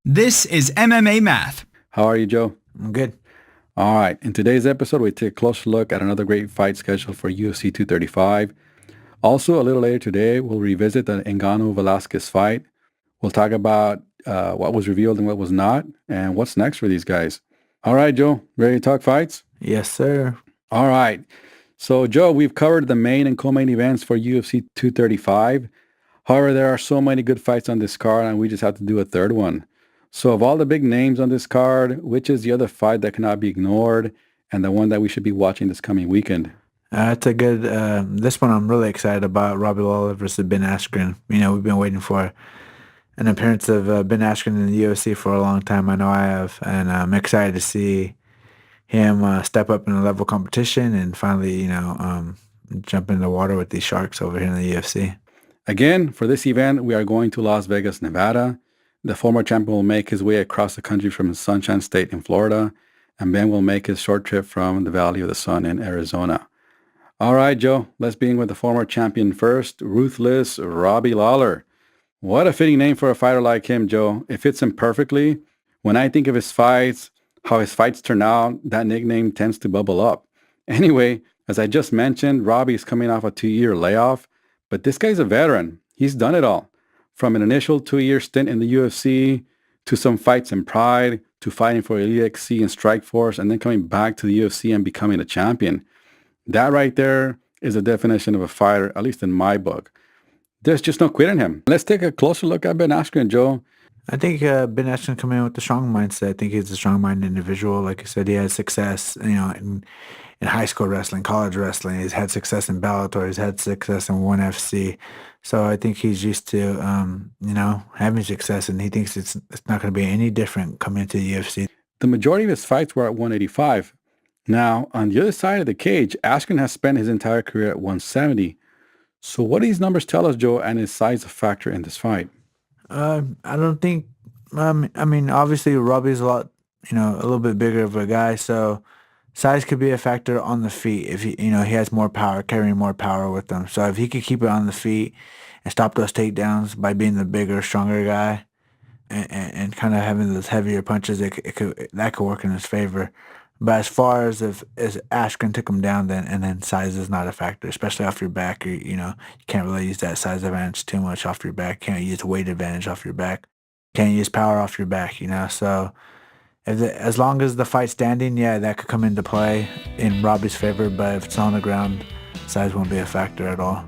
This is MMA Math. How are you, Joe? I'm good. All right. In today's episode, we take a closer look at another great fight schedule for UFC 235. Also, a little later today, we'll revisit the Ngannou-Velasquez fight. We'll talk about what was revealed and what was not, and what's next for these guys. All right, Joe, ready to talk fights? Yes, sir. All right. So, Joe, we've covered the main and co-main events for UFC 235. However, there are so many good fights on this card, and we just have to do a third one. So of all the big names on this card, which is the other fight that cannot be ignored and the one that we should be watching this coming weekend? It's a good, this one I'm really excited about, Robbie Lawler versus Ben Askren. We've been waiting for an appearance of Ben Askren in the UFC for a long time. I know I have, and I'm excited to see him step up in a level competition and finally, jump in the water with these sharks over here in the UFC. Again, for this event, we are going to Las Vegas, Nevada. The former champion will make his way across the country from Sunshine State in Florida, and Ben will make his short trip from the Valley of the Sun in Arizona. All right, Joe, let's begin with the former champion first, Ruthless Robbie Lawler. What a fitting name for a fighter like him, Joe. It fits him perfectly. When I think of his fights, how his fights turn out, that nickname tends to bubble up. Anyway, as I just mentioned, Robbie is coming off a 2-year layoff, but this guy's a veteran. He's done it all. From an initial 2-year stint in the UFC, to some fights in Pride, to fighting for Elite XC and Strikeforce, and then coming back to the UFC and becoming a champion. That right there is the definition of a fighter, at least in my book. There's just no quitting him. Let's take a closer look at Ben Askren, Joe. I think Ben Askren coming in with the strong mindset. I think he's a strong-minded individual. Like I said, he had success, in high school wrestling, college wrestling. He's had success in Bellator. He's had success in ONE FC. So I think he's used to, having success, and he thinks it's not going to be any different coming into the UFC. The majority of his fights were at 185. Now, on the other side of the cage, Askren has spent his entire career at 170. So what do these numbers tell us, Joe, and is size a factor in this fight? I don't think. Obviously, Robbie's a little bit bigger of a guy, so size could be a factor on the feet. If he has more power, carrying more power with him. So if he could keep it on the feet and stop those takedowns by being the bigger, stronger guy, and kind of having those heavier punches, that could work in his favor. But as far as if Askren took him down, then size is not a factor, especially off your back. You can't really use that size advantage too much off your back. Can't use the weight advantage off your back. Can't use power off your back. So as long as the fight's standing, yeah, that could come into play in Robbie's favor. But if it's on the ground, size won't be a factor at all.